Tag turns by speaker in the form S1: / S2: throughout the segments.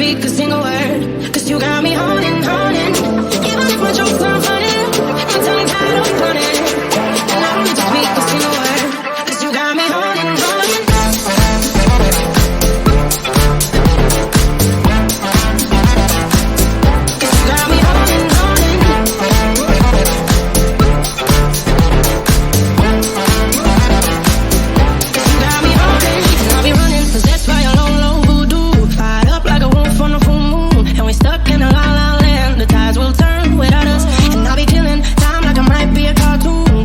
S1: speak a single word, 'cause you got me haunting, haunting. Even if my jokes aren't funny, my tongue tied up running. And I don't need to speak a single word, 'cause you got me haunting, haunting.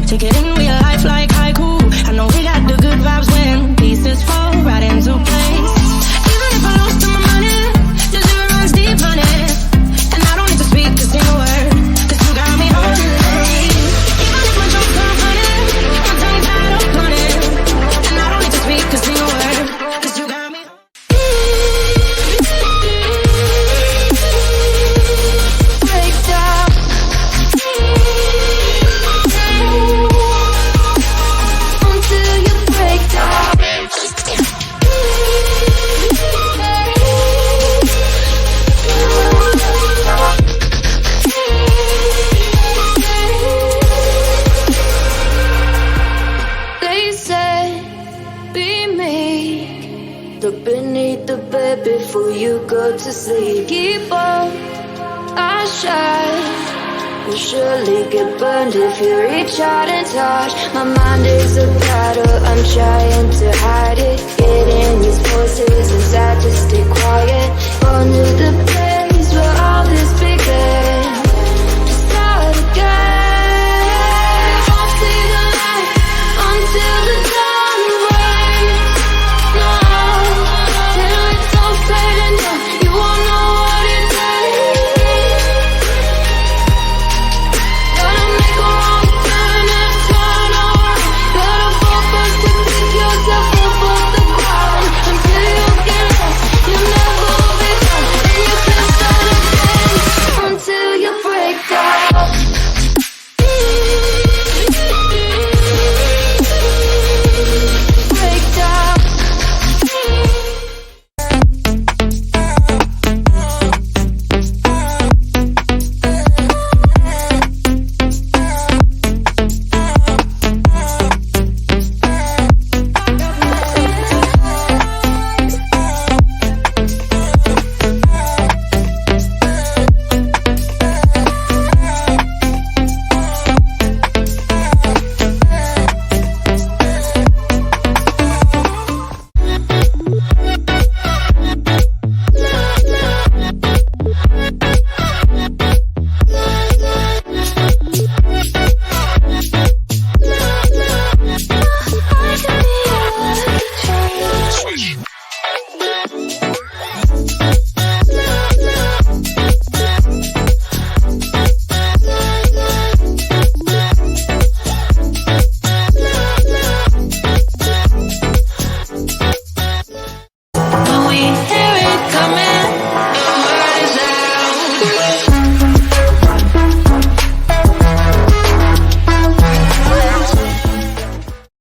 S1: Take it in real life like haiku. I know we got the good vibes when pieces fall right into place. Even if I lost all my money, the river runs deep, honey. And I don't need to speak a single word, 'cause you got me haunted. Even if my jokes aren't funny, my tongue tied up running. And I don't need to speak a single word, 'cause you got me
S2: beneath the bed before you go to sleep. Keep on, I shine. You'll surely get burned if you reach out and touch. My mind is a battle, I'm trying to hide it. Getting